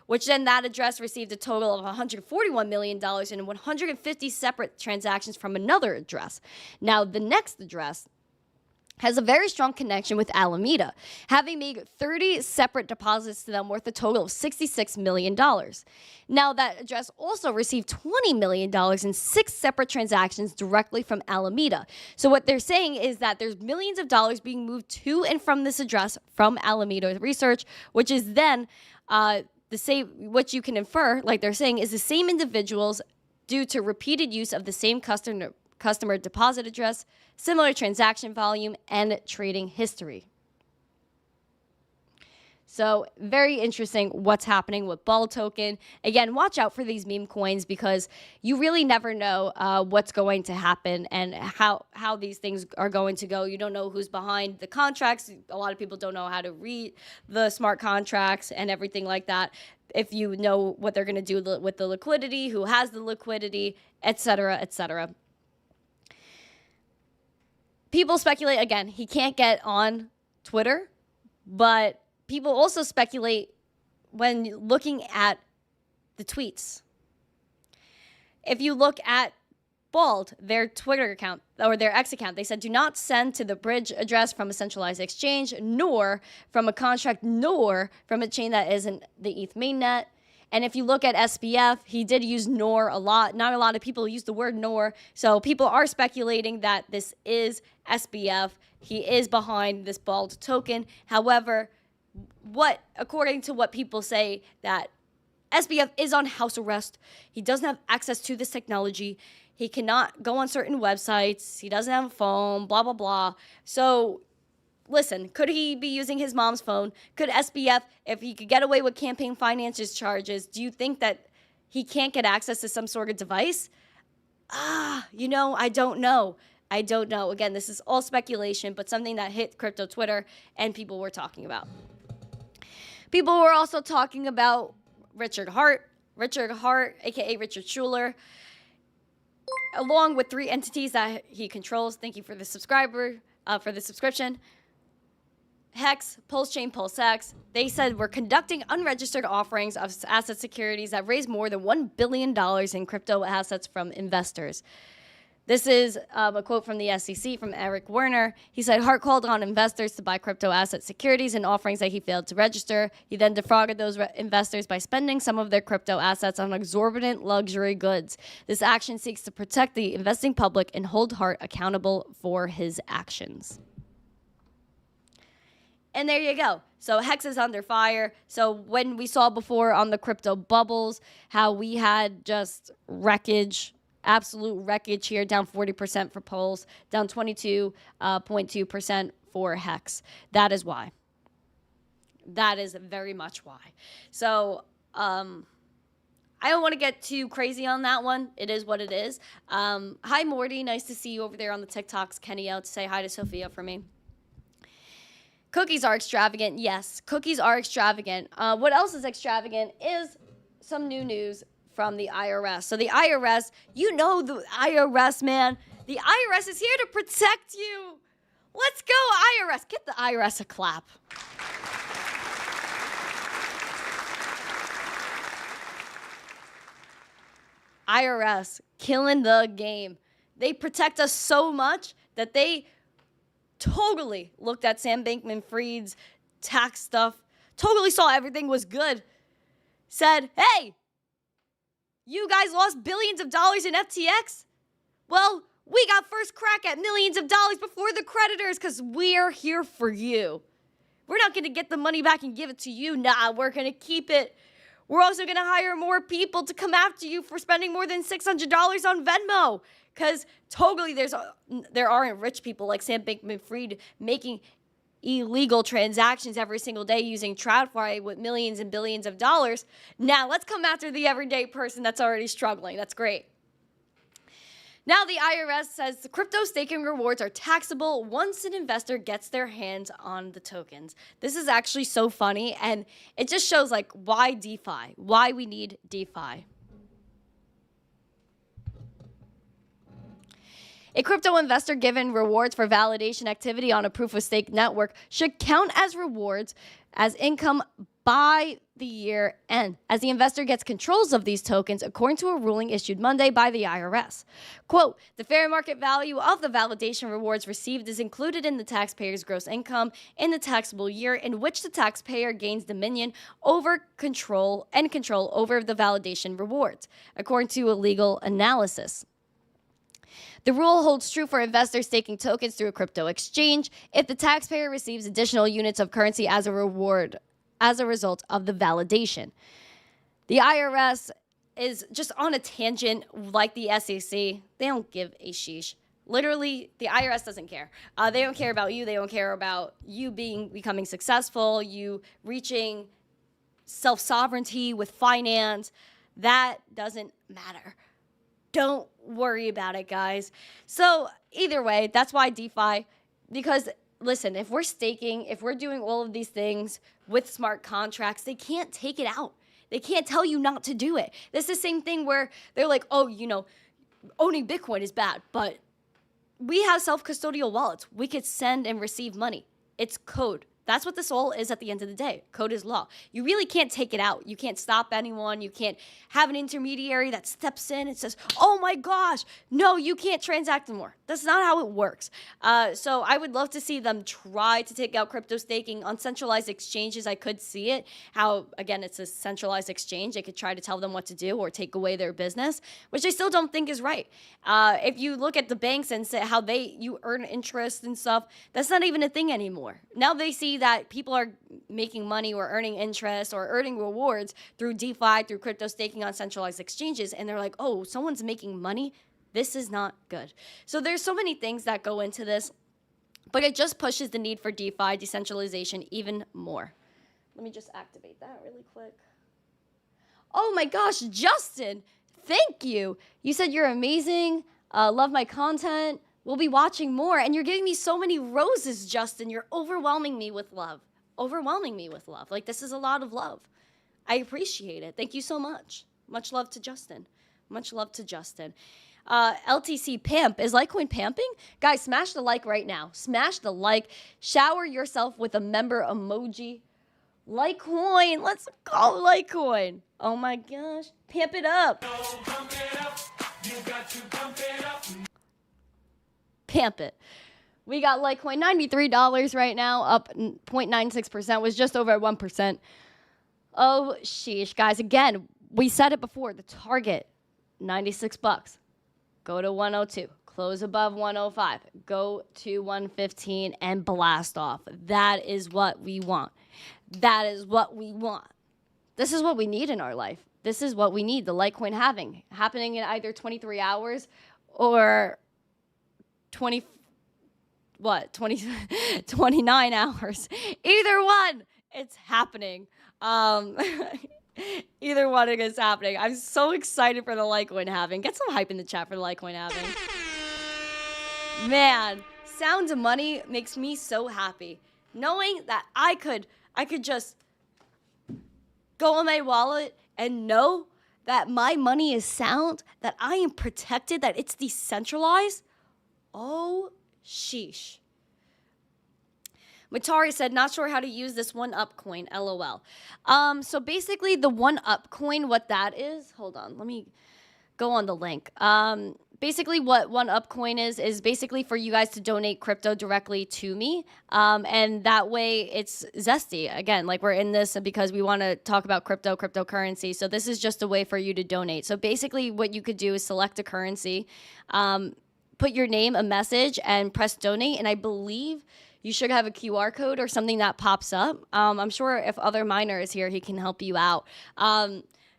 Speaker 1: which then that address received a total of $141 million in 150 separate transactions from another address. Now, the next address has a very strong connection with Alameda, having made 30 separate deposits to them worth a total of $66 million. Now, that address also received $20 million in 6 separate transactions directly from Alameda. So what they're saying is that there's millions of dollars being moved to and from this address from Alameda Research, which is then the same, what you can infer, like they're saying, is the same individuals due to repeated use of the same customer deposit address, similar transaction volume, and trading history. So very interesting what's happening with BALD token. Again, watch out for these meme coins because you really never know what's going to happen and how these things are going to go. You don't know who's behind the contracts. A lot of people don't know how to read the smart contracts and everything like that. If you know what they're going to do with the liquidity, who has the liquidity, et cetera, et cetera. People speculate, again, he can't get on Twitter, but people also speculate when looking at the tweets. If you look at BALD, their Twitter account, or their X account, they said, do not send to the bridge address from a centralized exchange, nor from a contract, nor from a chain that isn't the ETH mainnet. And if you look at SBF, he did use nor a lot. Not a lot of people use the word nor. So people are speculating that this is SBF. He is behind this BALD token. However, according to what people say, that SBF is on house arrest. He doesn't have access to this technology. He cannot go on certain websites. He doesn't have a phone, blah, blah, blah. So listen, could he be using his mom's phone? Could SBF, if he could get away with campaign finances charges, do you think that he can't get access to some sort of device? I don't know. I don't know. Again, this is all speculation, but something that hit crypto Twitter and people were talking about. People were also talking about Richard Hart, aka Richard Schuler, along with 3 entities that he controls. Thank you for the subscription. Hex, Pulse Chain, PulseX, they said we're conducting unregistered offerings of asset securities that raise more than $1 billion in crypto assets from investors. This is a quote from the SEC from Eric Werner. He said Hart called on investors to buy crypto asset securities and offerings that he failed to register. He then defrauded those investors by spending some of their crypto assets on exorbitant luxury goods. This action seeks to protect the investing public and hold Hart accountable for his actions. And there you go. So Hex is under fire. So when we saw before on the crypto bubbles, how we had just wreckage, absolute wreckage here, down 40% for Pulse, down 22.2% for Hex. That is why. That is very much why. So I don't want to get too crazy on that one. It is what it is. Hi, Morty. Nice to see you over there on the TikToks. Kenny out to say hi to Sophia for me. Cookies are extravagant. Yes, cookies are extravagant. What else is extravagant is some new news from the IRS. So the IRS, the IRS, man. The IRS is here to protect you. Let's go, IRS. Get the IRS a clap. IRS, killing the game. They protect us so much that they totally looked at Sam Bankman-Fried's tax stuff, totally saw everything was good, said, hey, you guys lost billions of dollars in FTX? Well, we got first crack at millions of dollars before the creditors because we're here for you. We're not going to get the money back and give it to you. Nah, we're going to keep it. We're also going to hire more people to come after you for spending more than $600 on Venmo. Because totally there aren't rich people like Sam Bankman-Fried making illegal transactions every single day using TradFi with millions and billions of dollars. Now let's come after the everyday person that's already struggling. That's great. Now the IRS says the crypto staking rewards are taxable once an investor gets their hands on the tokens. This is actually so funny, and it just shows like why DeFi, why we need DeFi. A crypto investor given rewards for validation activity on a proof-of-stake network should count as rewards as income by the year end, as the investor gets controls of these tokens, according to a ruling issued Monday by the IRS. Quote, the fair market value of the validation rewards received is included in the taxpayer's gross income in the taxable year in which the taxpayer gains dominion over control over the validation rewards, according to a legal analysis. The rule holds true for investors staking tokens through a crypto exchange if the taxpayer receives additional units of currency as a reward as a result of the validation. The IRS is just on a tangent like the SEC. They don't give a sheesh. Literally, the IRS doesn't care. They don't care about you. They don't care about you becoming successful, you reaching self-sovereignty with finance. That doesn't matter. Don't worry about it, guys. So either way, that's why DeFi, because listen, if we're staking, if we're doing all of these things with smart contracts, they can't take it out. They can't tell you not to do it. It's the same thing where they're like, oh, owning Bitcoin is bad, but we have self-custodial wallets. We could send and receive money. It's code. That's what this all is at the end of the day. Code is law. You really can't take it out. You can't stop anyone. You can't have an intermediary that steps in and says, oh my gosh, no, you can't transact anymore. That's not how it works. So I would love to see them try to take out crypto staking on centralized exchanges. I could see it. How, again, it's a centralized exchange. They could try to tell them what to do or take away their business, which I still don't think is right. If you look at the banks and say how you earn interest and stuff, that's not even a thing anymore. Now they see that people are making money or earning interest or earning rewards through DeFi, through crypto staking on centralized exchanges, and they're like, oh, someone's making money? This is not good. So there's so many things that go into this. But it just pushes the need for DeFi decentralization even more. Let me just activate that really quick. Oh my gosh, Justin, thank you. You said you're amazing. Love my content. We'll be watching more. And you're giving me so many roses, Justin. You're overwhelming me with love. Overwhelming me with love. Like, this is a lot of love. I appreciate it. Thank you so much. Much love to Justin. Much love to Justin. LTC Pimp. Is Litecoin pamping? Guys, smash the like right now. Smash the like. Shower yourself with a member emoji. Litecoin. Let's go Litecoin. Oh my gosh. Pamp it up. Pump it up. You got to pump it up. Pamp it. We got Litecoin $93 right now, up 0.96%, was just over 1%. Oh, sheesh. Guys, again, we said it before, the target, $96. Go to 102. Close above 105. Go to 115 and blast off. That is what we want. That is what we want. This is what we need in our life. This is what we need, the Litecoin halving, happening in either 23 hours or 29 hours. Either one, it's happening. Either one is happening. I'm so excited for the Litecoin halving. Get some hype in the chat for the Litecoin halving. Man, sound of money makes me so happy. Knowing that I could just go on my wallet and know that my money is sound, that I am protected, that it's decentralized. Oh, sheesh. Matari said, not sure how to use this 1UP coin, LOL. So basically the 1UP coin, what that is, hold on, let me go on the link. Basically what 1UP coin is basically for you guys to donate crypto directly to me. And that way it's zesty. Again, like we're in this because we want to talk about cryptocurrency. So this is just a way for you to donate. So basically what you could do is select a currency, put your name, a message, and press donate. And I believe you should have a QR code or something that pops up. I'm sure if other miner is here, he can help you out.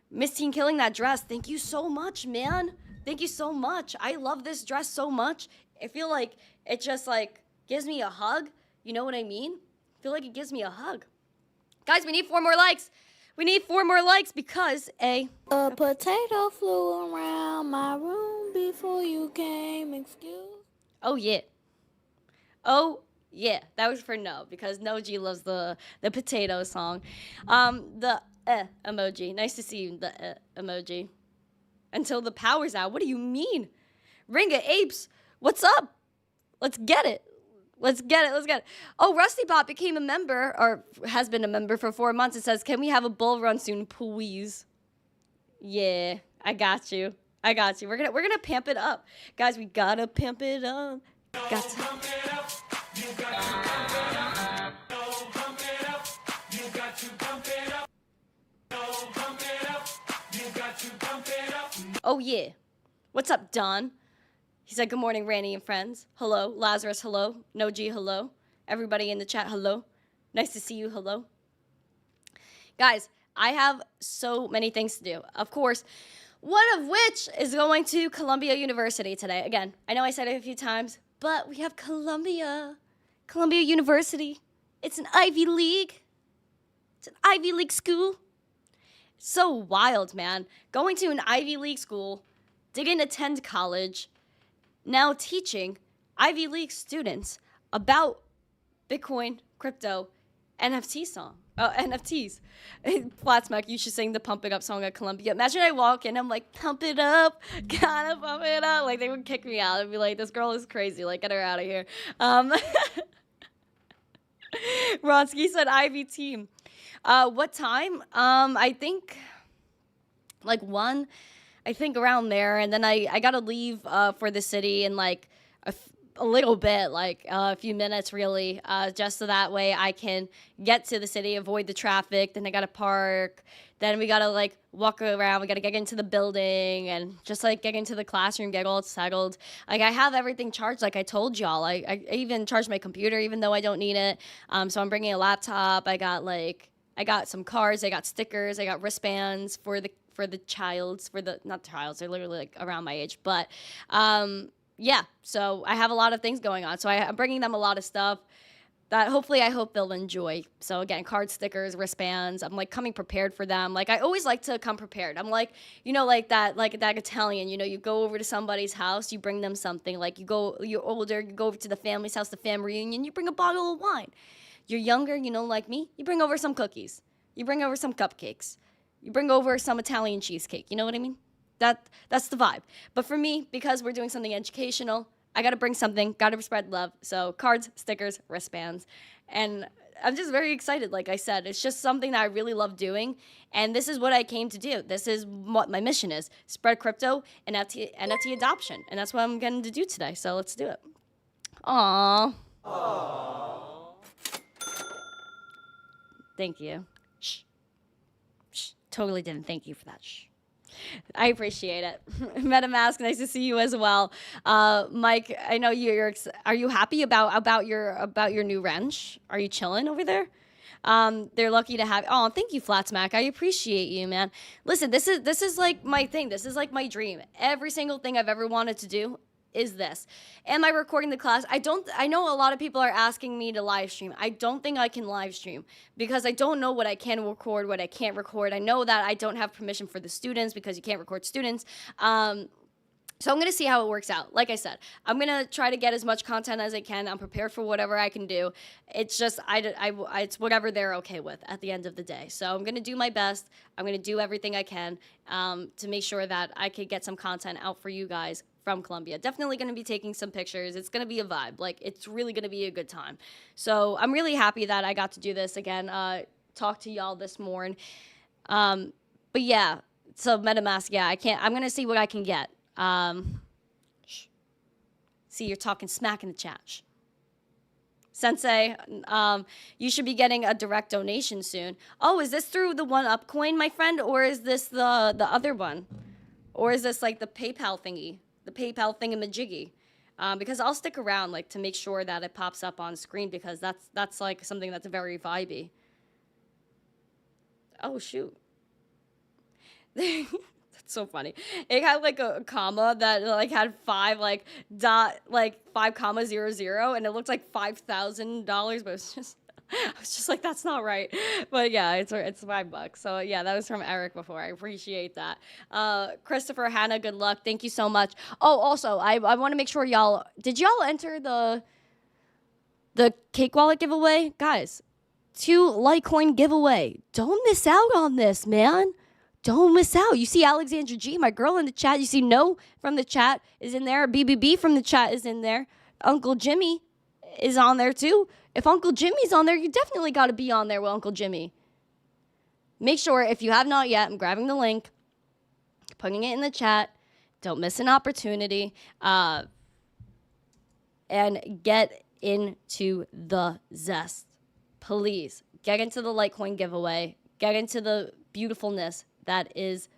Speaker 1: Miss Teen Killing that dress, thank you so much, man. Thank you so much. I love this dress so much. I feel like it just like gives me a hug. You know what I mean? I feel like it gives me a hug. Guys, we need 4 more likes. We need 4 more likes because a
Speaker 5: potato flew around my room before you came. Excuse.
Speaker 1: Oh yeah. Oh yeah. That was for No because Noji loves the potato song. The emoji. Nice to see you. The emoji. Until the power's out. What do you mean? Ring of Apes. What's up? Let's get it. Let's get it. Let's get it. Oh, RustyBot became a member or has been a member for 4 months. It says, can we have a bull run soon, please? Yeah, I got you. I got you. We're gonna pamp it up. Guys, we gotta pamp it up. Got to pump it up. You got to pump it up. Pump it up. You got to pump it up. Pump it up. You got to pump it up. Oh, yeah. What's up, Don? He said, good morning, Randy and friends. Hello. Lazarus, hello. Noji, hello. Everybody in the chat, hello. Nice to see you, hello. Guys, I have so many things to do. Of course, one of which is going to Columbia University today. Again, I know I said it a few times, but we have Columbia University. It's an Ivy League. It's an Ivy League school. So wild, man. Going to an Ivy League school, didn't attend college, now teaching Ivy League students about Bitcoin, crypto, NFTs. Flatsmack, you should sing the Pump It Up song at Columbia. Imagine I walk in, I'm like, pump it up, gotta pump it up. Like, they would kick me out and be like, this girl is crazy. Like, get her out of here. Ronsky said Ivy team. What time? I think like 1, I think around there. And then I got to leave for the city in like a little bit, like a few minutes really, just so that way I can get to the city, avoid the traffic. Then I got to park. Then we got to like walk around. We got to get into the building and just like get into the classroom, get all settled. Like I have everything charged like I told y'all. I even charged my computer even though I don't need it. So I'm bringing a laptop. I got some cards, I got stickers, I got wristbands for the childs, not childs, they're literally like around my age, but yeah, so I have a lot of things going on. So I'm bringing them a lot of stuff that hopefully I hope they'll enjoy. So again, card stickers, wristbands, I'm like coming prepared for them. Like I always like to come prepared. I'm like, you know, like that Italian, you know, you go over to somebody's house, you bring them something. Like you're older, you go over to the family's house, the family reunion, you bring a bottle of wine. You're younger, you know, like me, you bring over some cookies. You bring over some cupcakes. You bring over some Italian cheesecake. You know what I mean? That's the vibe. But for me, because we're doing something educational, I got to bring something, got to spread love. So cards, stickers, wristbands. And I'm just very excited. Like I said, it's just something that I really love doing. And this is what I came to do. This is what my mission is. Spread crypto and NFT adoption. And that's what I'm going to do today. So let's do it. Aww. Thank you. Shh. Shh. Totally didn't thank you for that. Shh. I appreciate it. MetaMask, nice to see you as well. Mike, I know are you happy about your new wrench? Are you chilling over there? They're lucky to have. Oh, thank you, Flatsmack. I appreciate you, man. Listen, this is like my thing. This is like my dream. Every single thing I've ever wanted to do is this. Am I recording the class? I know a lot of people are asking me to live stream. I don't think I can live stream because I don't know what I can record, what I can't record. I know that I don't have permission for the students because you can't record students. So I'm going to see how it works out. Like I said, I'm going to try to get as much content as I can. I'm prepared for whatever I can do. It's just, it's whatever they're okay with at the end of the day. So I'm going to do my best. I'm going to do everything I can to make sure that I could get some content out for you guys from Colombia. Definitely going to be taking some pictures. It's going to be a vibe. Like, it's really going to be a good time. So I'm really happy that I got to do this again, talk to y'all this morning. But yeah, so MetaMask, yeah, I'm going to see what I can get. See, you're talking smack in the chat. Sensei, you should be getting a direct donation soon. Oh, is this through the 1UP coin, my friend? Or is this the other one? Or is this like the PayPal thingy? The PayPal thingamajiggy? Because I'll stick around like to make sure that it pops up on screen because that's like something that's very vibey. Oh, shoot. That's so funny. It had like a comma that like had 5 like 5,00, and it looked like $5,000, but it's just I was just like, that's not right. But yeah, it's $5. So yeah, that was from Eric before. I appreciate that. Christopher, Hannah, good luck. Thank you so much. Oh, also, I want to make sure did y'all enter the Cake Wallet giveaway? Guys, 2 Litecoin giveaway. Don't miss out on this, man. Don't miss out. You see Alexandra G, my girl in the chat. You see No from the chat is in there. BBB from the chat is in there. Uncle Jimmy is on there too. If Uncle Jimmy's on there, you definitely got to be on there with Uncle Jimmy. Make sure, if you have not yet, I'm grabbing the link, putting it in the chat. Don't miss an opportunity. And get into the Zest. Please, get into the Litecoin giveaway. Get into the beautifulness that is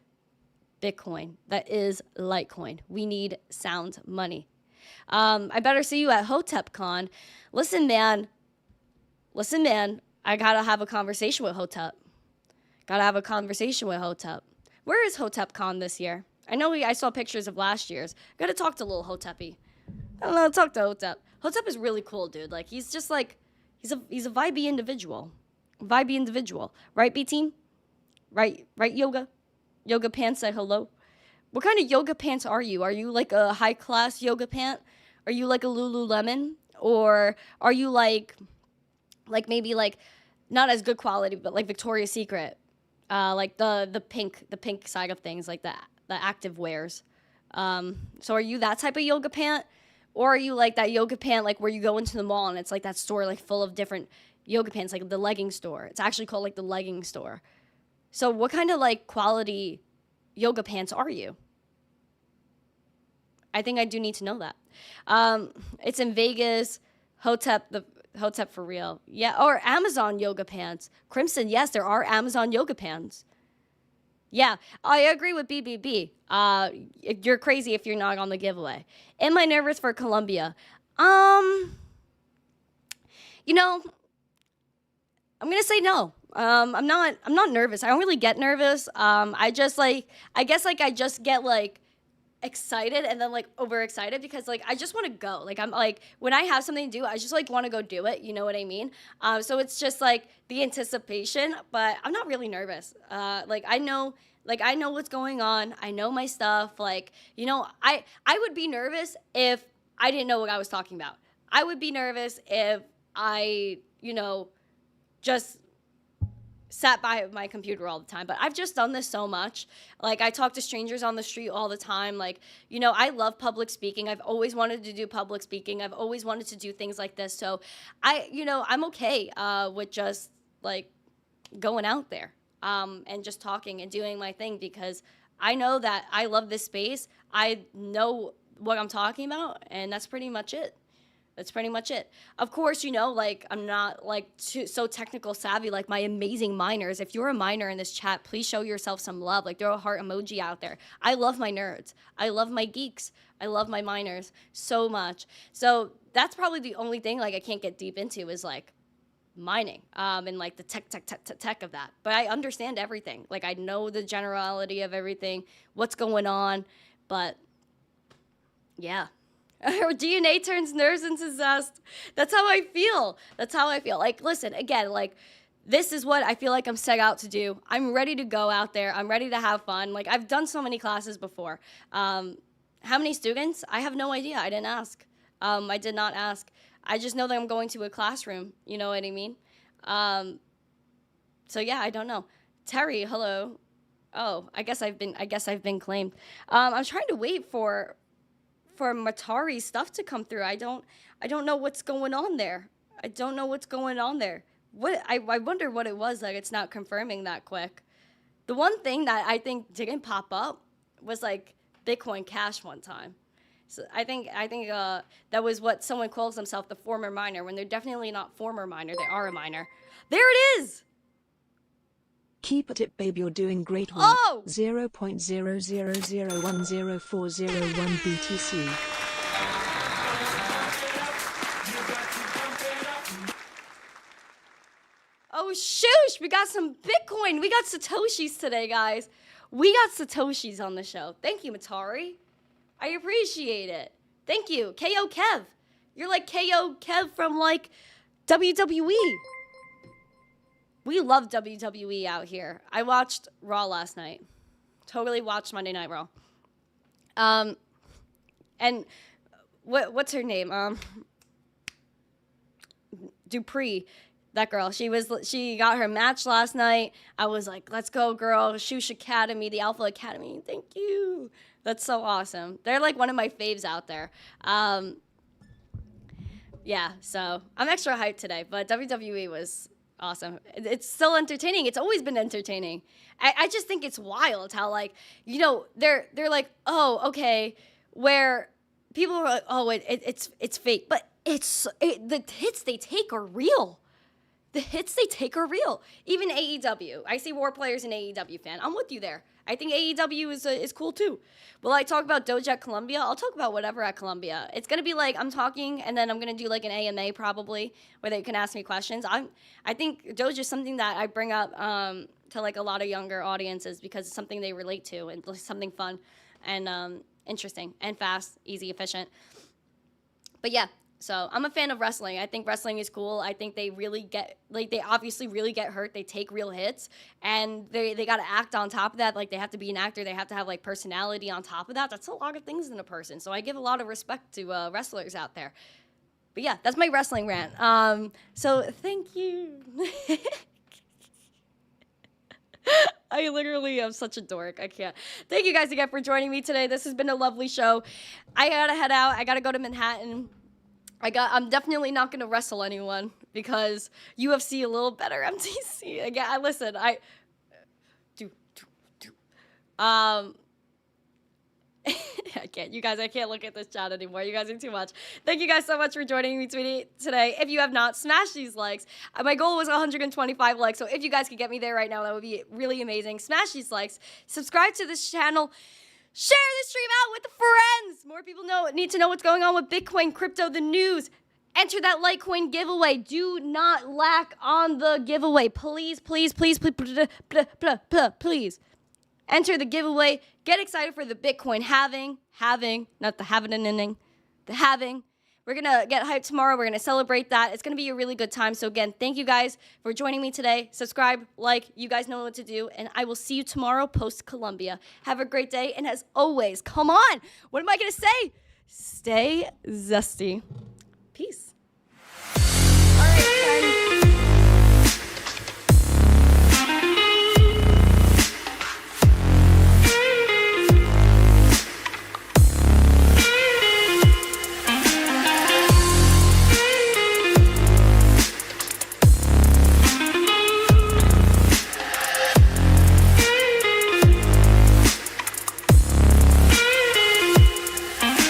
Speaker 1: Bitcoin. That is Litecoin. We need sound money. I better see you at HotepCon. Listen, man, I gotta have a conversation with Hotep. Where is HotepCon this year? I know I saw pictures of last year's. Gotta talk to little Hotepi. I don't know, talk to Hotep. Hotep is really cool, dude. Like, he's just like, he's a vibey individual. Right, B-Team? Right, Yoga? Yoga Pants said hello. What kind of yoga pants are you? Are you like a high-class yoga pant? Are you like a Lululemon? Or are you like maybe like not as good quality, but like Victoria's Secret? Like the pink side of things, like the active wears. So are you that type of yoga pant? Or are you like that yoga pant like where you go into the mall and it's like that store like full of different yoga pants, like the legging store? It's actually called like the legging store. So what kind of like quality yoga pants are you? I think I do need to know that. It's in Vegas. Hotep for real. Yeah, or Amazon yoga pants. Crimson, yes, there are Amazon yoga pants. Yeah, I agree with BBB. You're crazy if you're not on the giveaway. Am I nervous for Colombia? You know, I'm gonna say no. I'm not nervous. I don't really get nervous. I guess I just get like excited and then like overexcited because like I just want to go. Like I'm like when I have something to do, I just like want to go do it. You know what I mean? So it's just like the anticipation, but I'm not really nervous. Like I know what's going on. I know my stuff. Like, you know, I would be nervous if I didn't know what I was talking about. I would be nervous if I, you know, just sat by my computer all the time. But I've just done this so much. Like I talk to strangers on the street all the time. Like, you know, I love public speaking. I've always wanted to do public speaking. I've always wanted to do things like this. So I'm okay with just like going out there and just talking and doing my thing because I know that I love this space. I know what I'm talking about, and that's pretty much it. That's pretty much it. Of course, you know, like I'm not like so technical savvy like my amazing miners. If you're a miner in this chat, please show yourself some love. Like throw a heart emoji out there. I love my nerds. I love my geeks. I love my miners so much. So that's probably the only thing like I can't get deep into is like mining and like the tech of that. But I understand everything. Like I know the generality of everything, what's going on, but yeah. Our DNA turns nerves into zest. That's how I feel. That's how I feel. Like, listen, again, like, this is what I feel like I'm set out to do. I'm ready to go out there. I'm ready to have fun. Like, I've done so many classes before. How many students? I have no idea. I didn't ask. I did not ask. I just know that I'm going to a classroom. You know what I mean? So, yeah, I don't know. Terry, hello. Oh, I guess I've been claimed. I'm trying to wait for Matari's stuff to come through. I don't know what's going on there. I don't know what's going on there. I wonder what it was that it's not confirming that quick. The one thing that I think didn't pop up was like Bitcoin Cash one time. So I think that was what someone calls themselves the former miner when they're definitely not former miner. They are a miner. There it is.
Speaker 6: Keep at it, babe. You're doing great work.
Speaker 1: Oh!
Speaker 6: 0.000100401 BTC.
Speaker 1: Oh, shoosh. We got some Bitcoin. We got Satoshis today, guys. We got Satoshis on the show. Thank you, Matari. I appreciate it. Thank you. KO Kev. You're like KO Kev from like WWE. We love WWE out here. I watched Raw last night. Totally watched Monday Night Raw. And what's her name? Dupree, that girl. She got her match last night. I was like, let's go, girl. Shush Academy, the Alpha Academy. Thank you. That's so awesome. They're like one of my faves out there. Yeah, so I'm extra hyped today, but WWE was awesome. It's still entertaining. It's always been entertaining. I just think it's wild how, like, you know, they're like, oh, okay, where people are like, oh, it's fake, but the hits they take are real. The hits they take are real. Even AEW. I see War Player's an AEW fan. I'm with you there. I think AEW is cool too. Will I talk about Doge at Columbia? I'll talk about whatever at Columbia. It's going to be like I'm talking and then I'm going to do like an AMA probably where they can ask me questions. I think Doge is something that I bring up to like a lot of younger audiences because it's something they relate to and something fun and interesting and fast, easy, efficient. But yeah. So I'm a fan of wrestling. I think wrestling is cool. I think they really get, like, they obviously really get hurt. They take real hits, and they got to act on top of that. Like, they have to be an actor. They have to have, like, personality on top of that. That's a lot of things in a person. So I give a lot of respect to wrestlers out there. But, yeah, that's my wrestling rant. So thank you. I literally am such a dork. I can't. Thank you guys again for joining me today. This has been a lovely show. I got to head out. I got to go to Manhattan. I'm definitely not going to wrestle anyone because UFC a little better, MTC. Again, I can't. You guys, I can't look at this chat anymore. You guys are too much. Thank you guys so much for joining me today. If you have not, smash these likes. My goal was 125 likes, so if you guys could get me there right now, that would be really amazing. Smash these likes. Subscribe to this channel. Share this stream out with friends. More people need to know what's going on with Bitcoin, crypto, the news. Enter that Litecoin giveaway. Do not lack on the giveaway. Please, please, please, please, please. enter the giveaway. Get excited for the Bitcoin halving, not the halving, the halving. We're going to get hyped tomorrow. We're going to celebrate that. It's going to be a really good time. So again, thank you guys for joining me today. Subscribe, like, you guys know what to do. And I will see you tomorrow post-Columbia. Have a great day. And as always, come on. What am I going to say? Stay zesty. Peace. All right, guys.